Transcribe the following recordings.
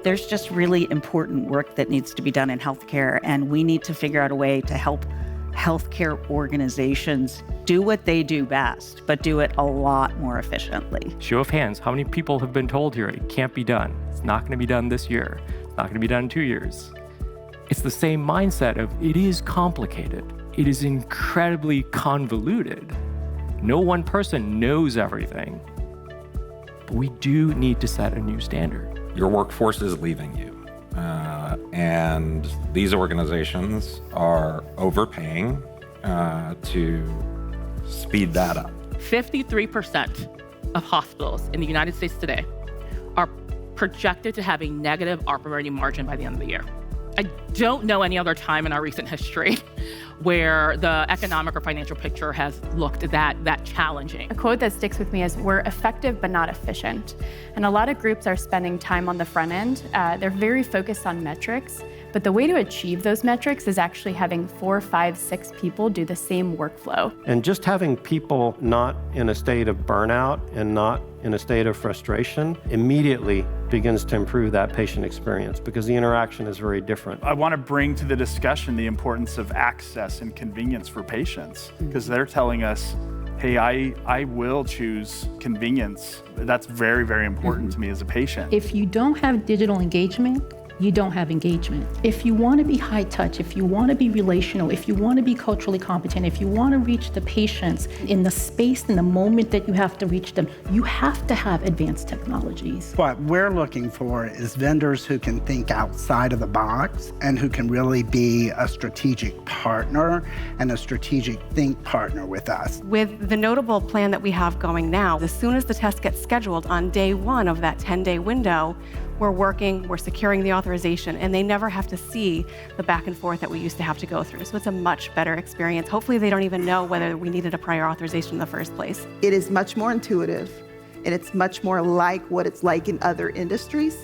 There's just really important work that needs to be done in healthcare, and we need to figure out a way to help healthcare organizations do what they do best, but do it a lot more efficiently. Show of hands, how many people have been told here it can't be done? It's not going to be done this year. It's not going to be done in 2 years. It's the same mindset of it is complicated. It is incredibly convoluted. No one person knows everything. But we do need to set a new standard. Your workforce is leaving you. And these organizations are overpaying to speed that up. 53% of hospitals in the United States today are projected to have a negative operating margin by the end of the year. I don't know any other time in our recent history where the economic or financial picture has looked that challenging. A quote that sticks with me is, we're effective but not efficient. And a lot of groups are spending time on the front end. They're very focused on metrics, but the way to achieve those metrics is actually having 4, 5, 6 people do the same workflow. And just having people not in a state of burnout and not in a state of frustration immediately begins to improve that patient experience because the interaction is very different. I want to bring to the discussion the importance of access and convenience for patients, because they're telling us, hey, I will choose convenience. That's very, very important to me as a patient. If you don't have digital engagement, you don't have engagement. If you want to be high touch, if you want to be relational, if you want to be culturally competent, if you want to reach the patients in the space and the moment that you have to reach them, you have to have advanced technologies. What we're looking for is vendors who can think outside of the box and who can really be a strategic partner and a strategic think partner with us. With the Notable plan that we have going now, as soon as the test gets scheduled on day 1 of that 10-day window, we're securing the authorization, and they never have to see the back and forth that we used to have to go through. So it's a much better experience. Hopefully they don't even know whether we needed a prior authorization in the first place. It is much more intuitive, and it's much more like what it's like in other industries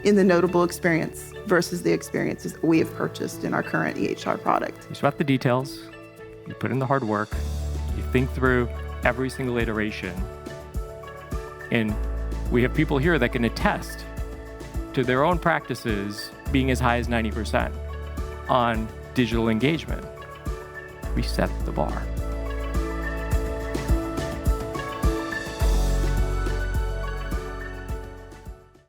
in the Notable experience versus the experiences that we have purchased in our current EHR product. You sweat the details, you put in the hard work, you think through every single iteration, and we have people here that can attest to their own practices being as high as 90% on digital engagement. We set the bar.